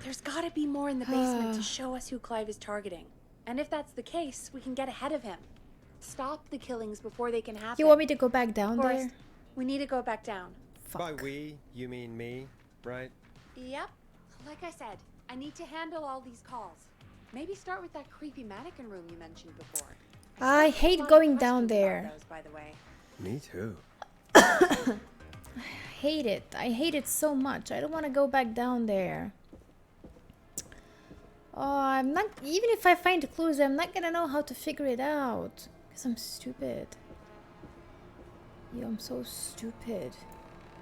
There's gotta be more in the basement to show us who Clive is targeting. And if that's the case, we can get ahead of him. Stop the killings before they can happen. You want me to go back down there? We need to go back down. Fuck. By we, you mean me, right? Yep. Like I said, I need to handle all these calls. Maybe start with that creepy mannequin room you mentioned before. I hate going down there. Those, by the way. Me too. I hate it. I hate it so much. I don't want to go back down there. Oh, I'm not... Even if I find clues, I'm not gonna know how to figure it out. Because I'm stupid. Yo, I'm so stupid.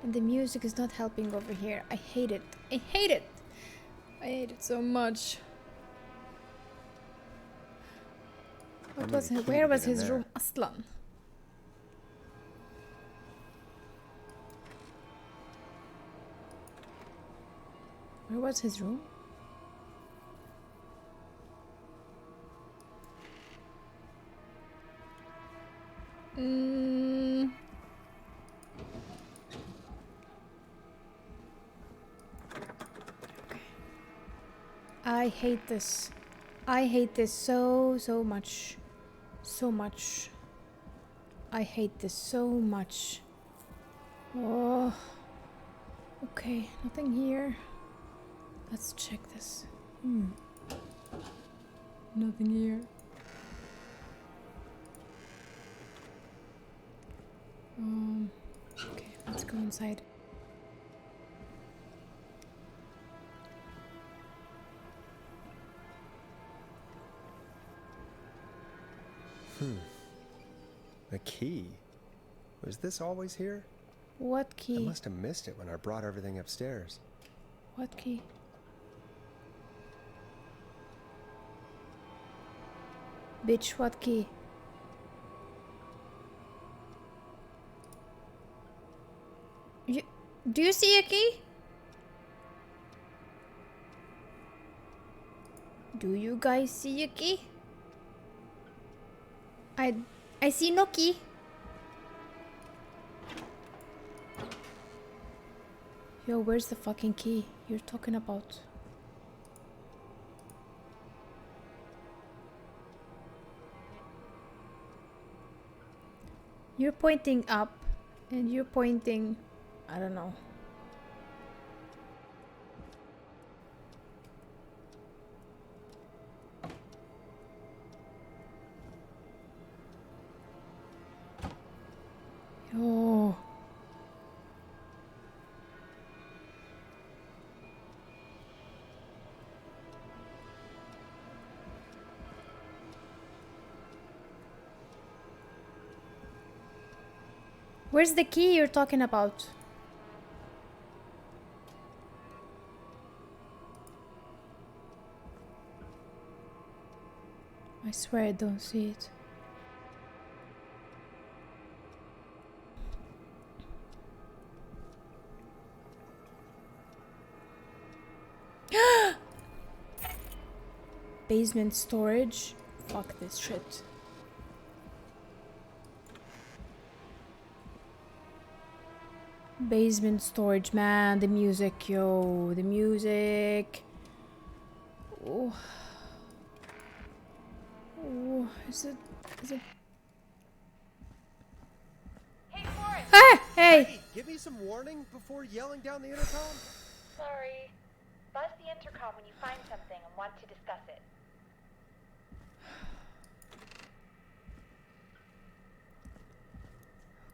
And the music is not helping over here. I hate it. I hate it. I hate it so much. What was it? Where was his room? Aslan. Where was his room? I hate this. I hate this so much. So much. I hate this so much. Oh. Okay, nothing here. Let's check this. Nothing here. Okay, let's go inside. A key? Was this always here? What key? I must have missed it when I brought everything upstairs. What key? Bitch, what key? Do you see a key? Do you guys see a key? I see no key. Yo, where's the fucking key you're talking about? You're pointing up and you're pointing, I don't know. Yo. Where's the key you're talking about? I swear I don't see it. Basement storage. Fuck this shit. Basement storage, man. The music, yo. The music. Oh. Oh, is it? Hey, Forrest! Ah! Hey! Give me some warning before yelling down the intercom? Sorry. Buzz the intercom when you find something and want to discuss it.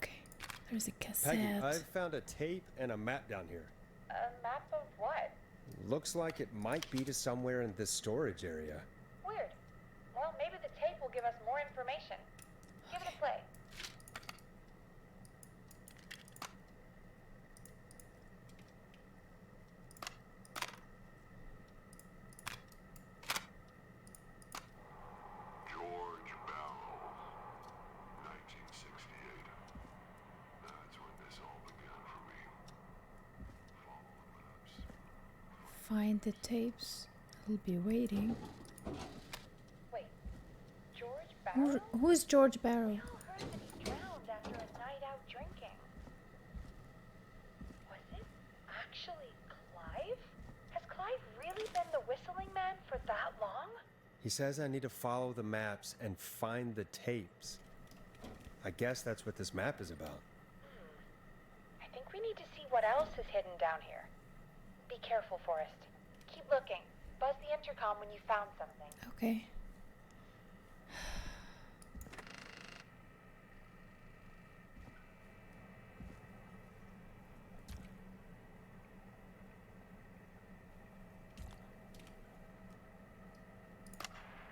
Okay, there's a cassette. Peggy, I've found a tape and a map down here. A map of what? Looks like it might be to somewhere in this storage area. Weird. Well, maybe the tape will give us more information. Give it a play. George Barrow, 1968. That's when this all began for me. Following Find maps. the tapes. I'll be waiting. Wait. George Barrow? Who's George Barrow? We all heard that he drowned after a night out drinking. Was it actually Clive? Has Clive really been for that long? He says I need to follow the maps and find the tapes. I guess that's what this map is about. I think we need to see what else is hidden down here. Be careful, Forrest. Keep looking. Buzz the intercom when you found something. Okay.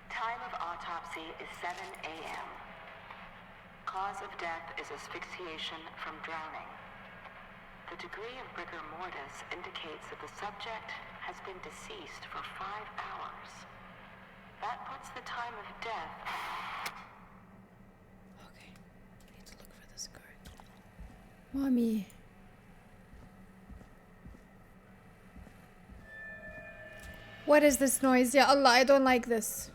Time of autopsy is 7 a.m. Cause of death is asphyxiation from drowning. The degree of rigor mortis indicates that the subject has been deceased for 5 hours. That puts the time of death. Okay. I need to look for this card. Mommy. What is this noise? Ya Allah, I don't like this.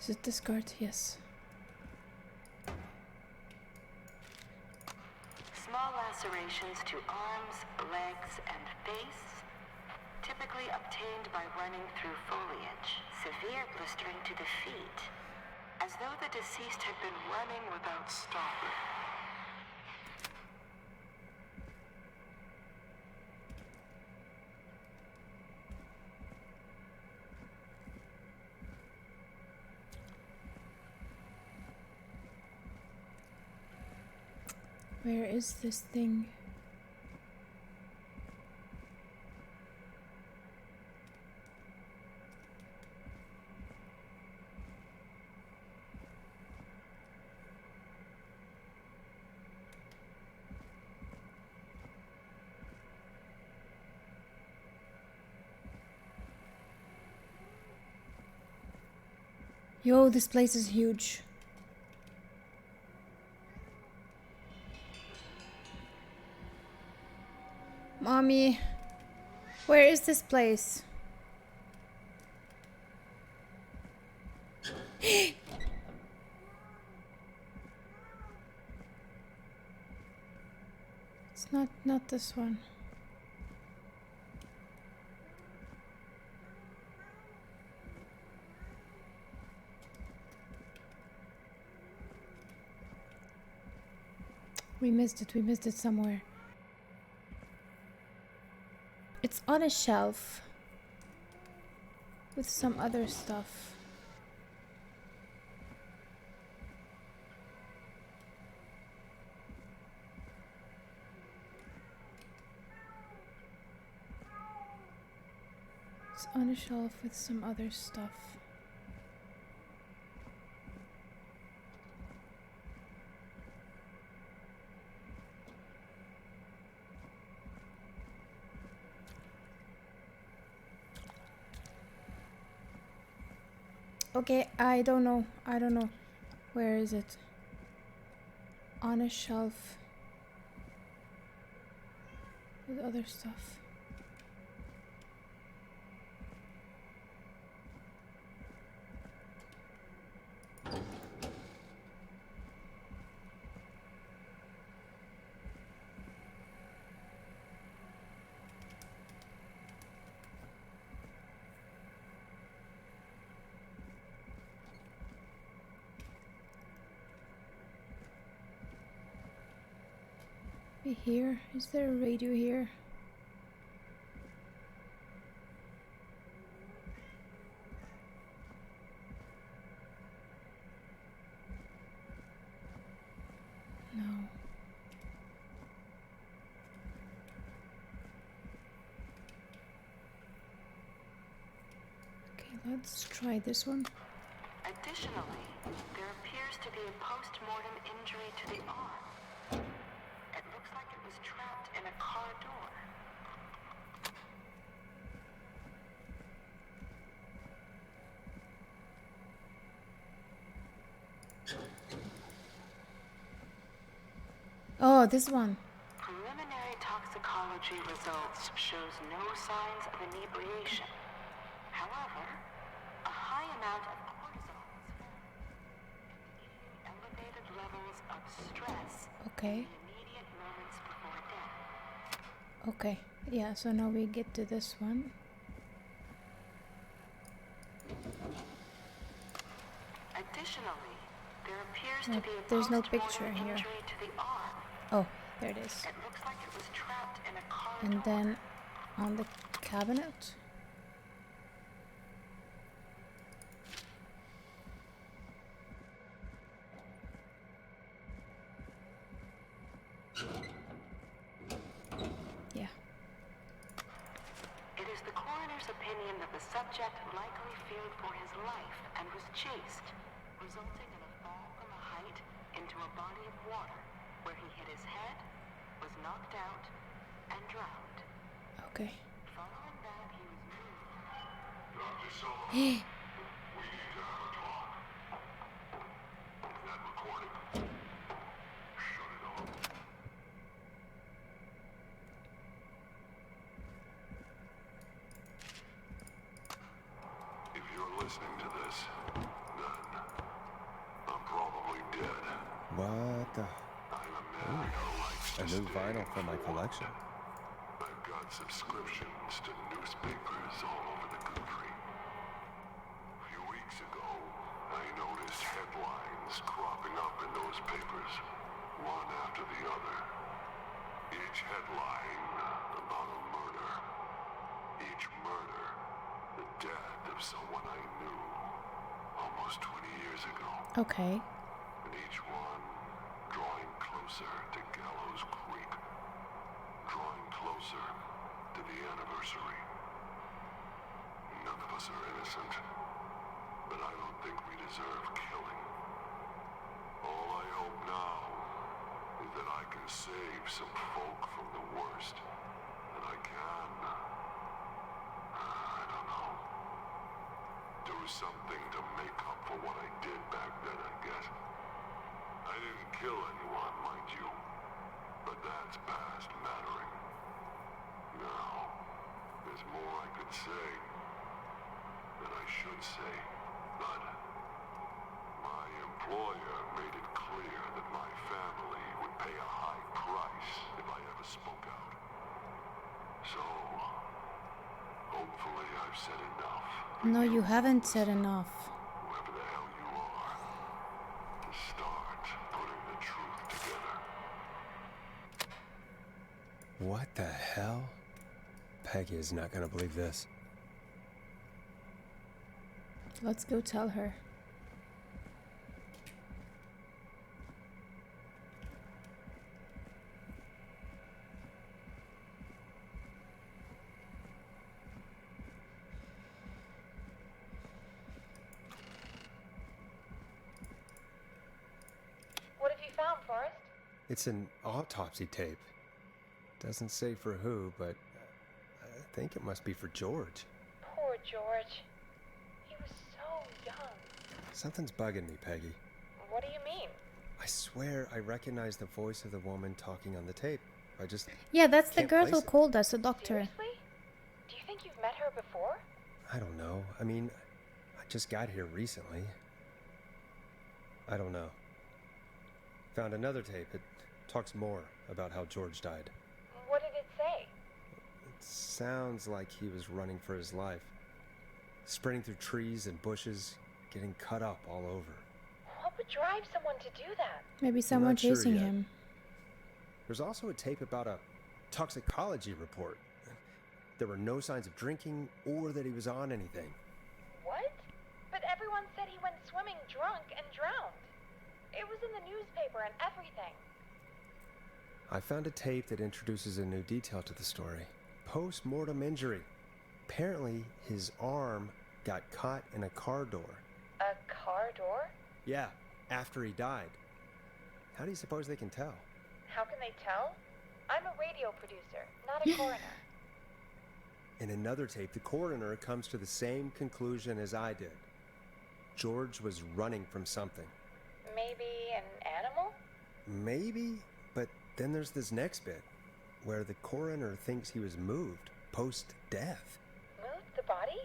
Is it this card? Yes. Small lacerations to arms, legs, and face, typically obtained by running through foliage. Severe blistering to the feet, as though the deceased had been running without stopping. Where is this thing? Yo, this place is huge. Mommy, where is this place? It's not this one. We missed it somewhere. It's on a shelf with some other stuff. It's on a shelf with some other stuff. Okay, I don't know. Where is it? On a shelf with other stuff. Here? Is there a radio here? No. Okay, let's try this one. Additionally, there appears to be a post-mortem injury to the arm. It looks like it was trapped in a car door. Oh, this one. Preliminary toxicology results shows no signs of inebriation. However, a high amount of cortisol was found, indicating elevated levels of stress Okay. in the immediate moments before death. Okay. Yeah, so now we get to this one. Additionally, there appears Yeah, to be a there's no post-mortem picture here. injury to the arm. Oh, there it is. It looks like it was trapped in a corridor. And then on the cabinet. Yeah. It is the coroner's opinion that the subject likely feared for his life and was chased, resulting in a fall from a height into a body of water, where he hit his head, was knocked out, and drowned. Okay. Following that, he was moved. Dr. Sullivan, we need to have a talk. That recording. Shut it off. If you're listening to this, then I'm probably dead. What the? I'm a man who likes A to new stay vinyl for my informed. collection. I've got subscriptions to newspapers all over the country. A few weeks ago, I noticed headlines cropping up in those papers, one after the other. Each headline about a murder. Each murder, the death of someone I knew almost 20 years ago. Okay. And each one drawing closer to Gallows Creek. Drawing closer to the anniversary. None of us are innocent, but I don't think we deserve killing. All I hope now is that I can save some folk from the worst. And I can, I don't know, do something to make up for what I did back then, I guess. I didn't kill anyone, mind you, but that's past mattering. Now, there's more I could say than I should say, but my employer made it clear that my family would pay a high price if I ever spoke out. So, hopefully I've said enough. for No, you haven't to said listen, enough. Whoever the hell you are, to start putting the truth together. What the hell? Peggy is not gonna believe this. Let's go tell her. What have you found, Forrest? It's an autopsy tape. Doesn't say for who, but I think it must be for George. Poor George. He was so young. Something's bugging me, Peggy. What do you mean? I swear I recognize the voice of the woman talking on the tape. I just... Yeah, that's the Can't girl place who it. called us, the doctor. Seriously? Do you think you've met her before? I don't know. I mean, I just got here recently. I don't know. Found another tape. It talks more about how George died. What did it say? It sounds like he was running for his life. Sprinting through trees and bushes, getting cut up all over. What would drive someone to do that? Maybe someone not sure chasing yet. him. There's also a tape about a toxicology report. There were no signs of drinking or that he was on anything. What? But everyone said he went swimming drunk and drowned. It was in the newspaper and everything. I found a tape that introduces a new detail to the story. Post-mortem injury. Apparently, his arm got caught in a car door. A car door? Yeah, after he died. How do you suppose they can tell? How can they tell? I'm a radio producer, not a coroner. In another tape, the coroner comes to the same conclusion as I did. George was running from something. Maybe an animal? Maybe, but then there's this next bit, where the coroner thinks he was moved post-death. Moved the body?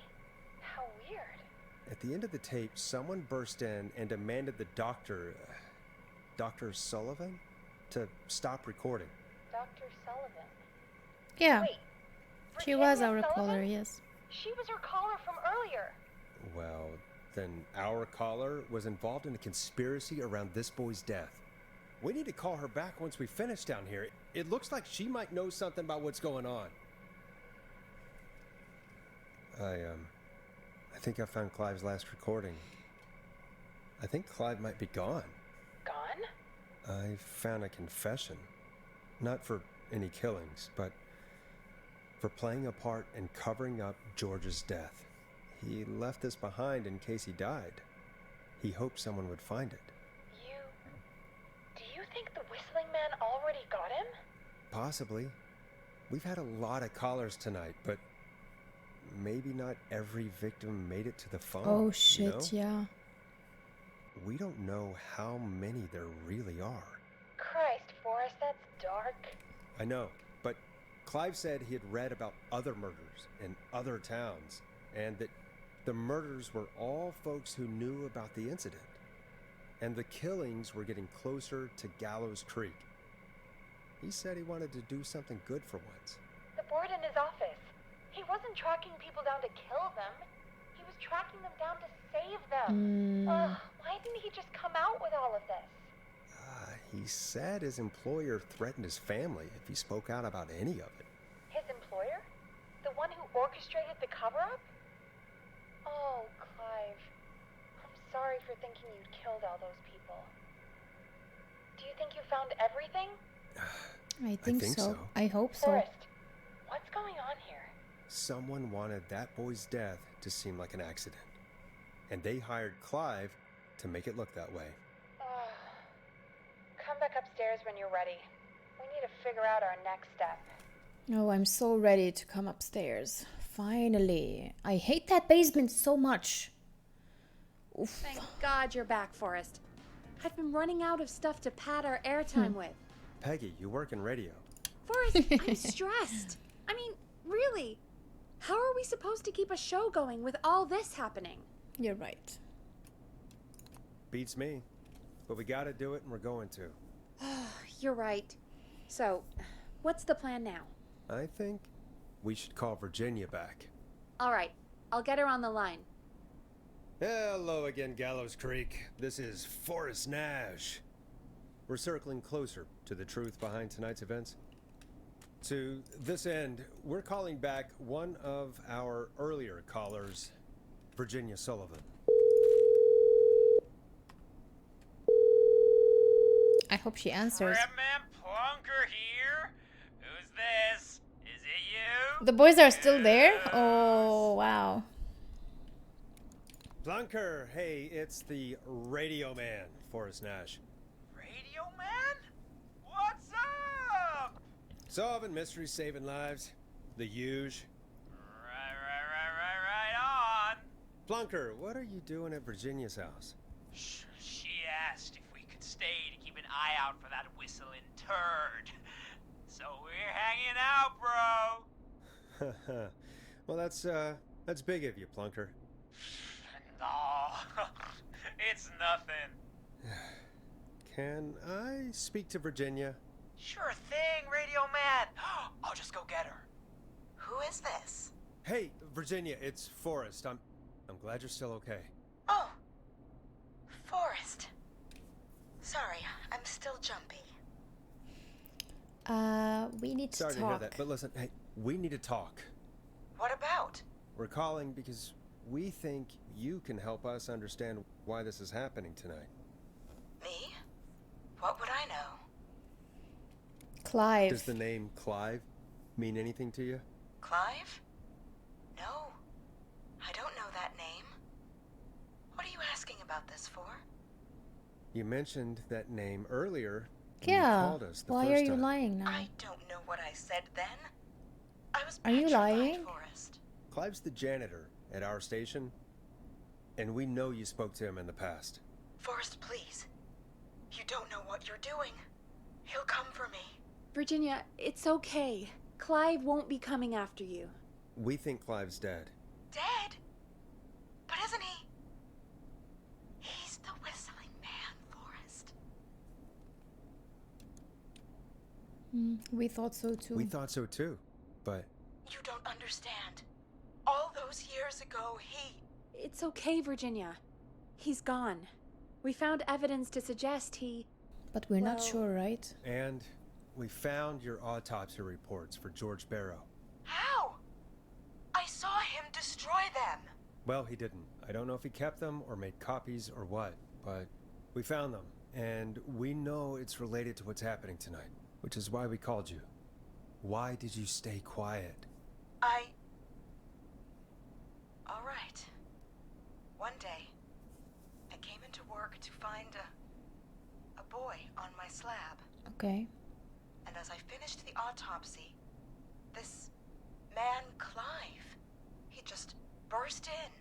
How weird. At the end of the tape, someone burst in and demanded the doctor, Dr. Sullivan, to stop recording. Dr. Sullivan. Yeah. Wait, She was Virginia our Sullivan? caller, yes. She was your caller from earlier. Well, then our caller was involved in a conspiracy around this boy's death. We need to call her back once we finish down here. It looks like she might know something about what's going on. I think I found Clive's last recording. I think Clive might be gone. Gone? I found a confession. Not for any killings, but for playing a part in covering up George's death. He left this behind in case he died. He hoped someone would find it. Do you think the whistling man already got him? Possibly. We've had a lot of callers tonight, but maybe not every victim made it to the phone. Oh shit, yeah. We don't know how many there really are. Christ, Forrest, that's dark. I know, but Clive said he had read about other murders in other towns, and that the murders were all folks who knew about the incident. And the killings were getting closer to Gallows Creek. He said he wanted to do something good for once. The board in his office. He wasn't tracking people down to kill them. He was tracking them down to save them. Ugh, why didn't he just come out with all of this? He said his employer threatened his family if he spoke out about any of it. His employer? The one who orchestrated the cover-up? Oh, Clive. I'm sorry for thinking you'd killed all those people. Do you think you found everything? I think so. I hope so. Forrest, what's going on here? Someone wanted that boy's death to seem like an accident. And they hired Clive to make it look that way. Come back upstairs when you're ready. We need to figure out our next step. Oh, I'm so ready to come upstairs. Finally. I hate that basement so much. Oof. Thank God you're back, Forrest. I've been running out of stuff to pad our airtime with. Peggy, you work in radio. Forrest, I'm stressed. I mean, really, how are we supposed to keep a show going with all this happening? You're right. Beats me. But we gotta do it, and we're going to. You're right. So, what's the plan now? I think we should call Virginia back. All right, I'll get her on the line. Hello again, Gallows Creek. This is Forrest Nash. We're circling closer to the truth behind tonight's events. To this end, we're calling back one of our earlier callers, Virginia Sullivan. I hope she answers. Redman Plunker here? Who's this? Is it you? The boys are still there? Oh, wow. Plunker, hey, it's the Radio Man, Forrest Nash. Radio Man? What's up? Solving mysteries, saving lives. The huge. Right on. Plunker, what are you doing at Virginia's house? She asked if we could stay to keep an eye out for that whistling turd. So we're hanging out, bro. Well, that's big of you, Plunker. No, it's nothing. Can I speak to Virginia? Sure thing, Radio Man. I'll just go get her. Who is this? Hey, Virginia, it's Forrest. I'm glad you're still okay. Oh, Forrest. Sorry, I'm still jumpy. We need to Sorry talk. to hear that, but listen, hey, we need to talk. What about? We're calling because we think you can help us understand why this is happening tonight. Me? What would I know? Clive. Does the name Clive mean anything to you? Clive? No, I don't know that name. What are you asking about this for? You mentioned that name earlier when you Yeah. called us the Why first are you time. lying now? I don't know what I said then. I was Are you petrified, lying? Forrest. Clive's the janitor at our station, and we know you spoke to him in the past. Forrest, please. You don't know what you're doing. He'll come for me. Virginia, it's okay. Clive won't be coming after you. We think Clive's dead. Dead? But isn't he? He's the whistling man, Forrest. We thought so too. We thought so too, but You don't understand. All those years ago, he... It's okay, Virginia. He's gone. We found evidence to suggest he... But we're not Well- sure, right? And we found your autopsy reports for George Barrow. How? I saw him destroy them. Well, he didn't. I don't know if he kept them or made copies or what, but we found them. And we know it's related to what's happening tonight, which is why we called you. Why did you stay quiet? All right. One day, I came into work to find a boy on my slab. Okay. And as I finished the autopsy, this man, Clive, he just burst in.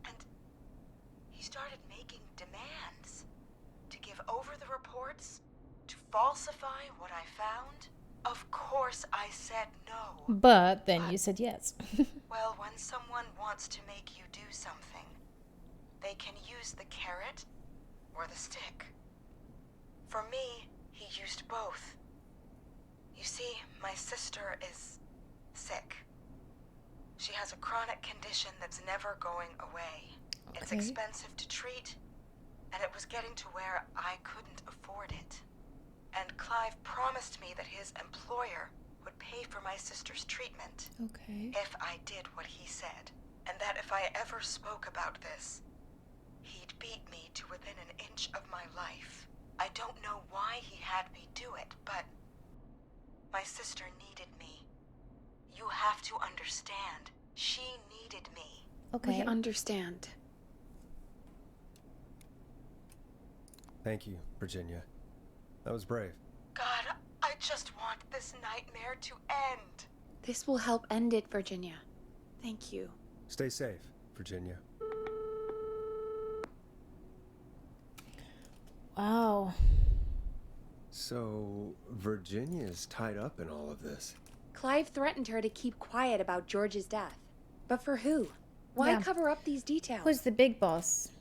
And he started making demands to give over the reports, to falsify what I found. Of course I said no. But then you said yes. Well, when someone wants to make you do something, they can use the carrot or the stick. For me, he used both. You see, my sister is sick. She has a chronic condition that's never going away. It's Okay. expensive to treat, and it was getting to where I couldn't afford it. And Clive promised me that his employer would pay for my sister's treatment Okay. if I did what he said, and that if I ever spoke about this, he'd beat me to within an inch of my life. I don't know why he had me do it, but my sister needed me. You have to understand, she needed me. Okay. We understand. Thank you, Virginia. That was brave. God, I just want this nightmare to end. This will help end it, Virginia. Thank you. Stay safe, Virginia. Wow. So, Virginia's tied up in all of this. Clive threatened her to keep quiet about George's death. But for who? Why Yeah. cover up these details? Who's the big boss?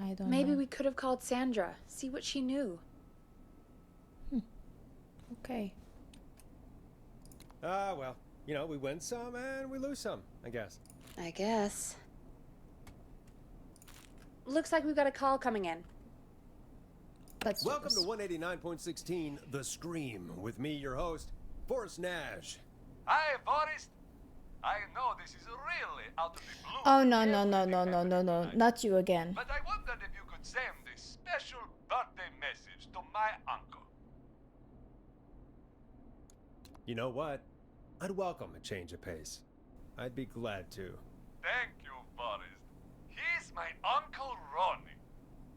I don't Maybe know. we could have called Sandra, see what she knew. Okay. Well, you know, we win some and we lose some, I guess. I guess. Looks like we've got a call coming in. Let's do Welcome this. to 189.16 The Scream, with me, your host, Forrest Nash. Hi, Forrest. I know this is really out of the blue. Oh no no no Everything no no no happened no! tonight. Not you again. But I wondered if you could send a special birthday message to my uncle. You know what? I'd welcome a change of pace. I'd be glad to. Thank you, Forrest. He's my Uncle Ronnie.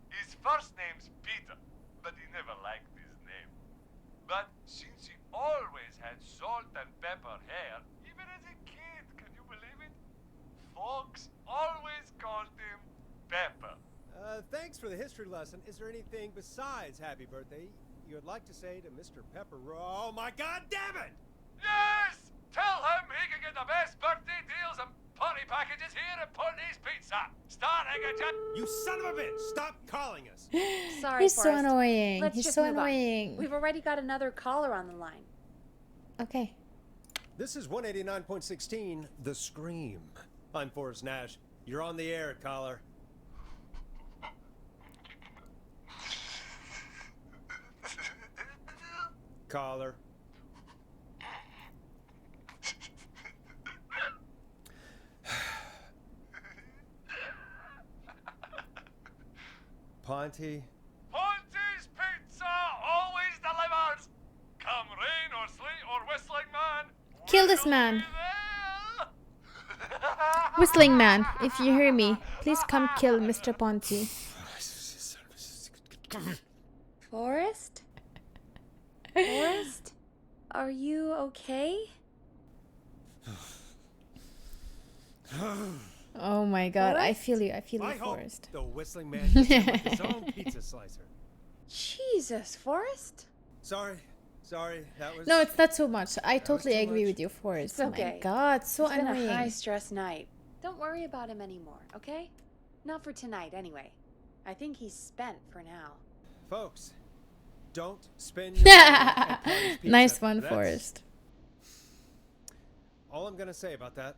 His first name's Peter, but he never liked his name. But since he always had salt and pepper hair, even as a kid, can you believe it? Folks always called him Pepper. Thanks for the history lesson. Is there anything besides happy birthday you would like to say to Mr. Pepper? Oh my god damn it! Yes! Tell him he can get the best birthday deals and party packages here at Putney's Pizza. Starting at You son of a bitch! Stop calling us! Sorry, He's so Forrest. annoying. Let's He's just so move on. annoying. We've already got another caller on the line. Okay. This is 189.16 The Scream. I'm Forrest Nash. You're on the air, caller. Caller. Ponty. Ponty's Pizza always delivers. Come rain or sleet or whistling man. Kill this we'll man. be there. Whistling man, if you hear me, please come kill Mr. Ponty. Forrest? Forrest? Are you okay? Oh my god, I Forrest? feel you. I feel I you, hope Forrest. the whistling man gets him with his own pizza slicer. Jesus, Forrest? Sorry, that was... No, it's not so much. I was totally too agree much. with you, Forrest. It's okay. My god, so It's been a annoying. high-stress night. Don't worry about him anymore, okay? Not for tonight, anyway. I think he's spent for now. Folks, don't spend your money at Ponty's Pizza. Nice one, That's Forrest. all I'm gonna say about that.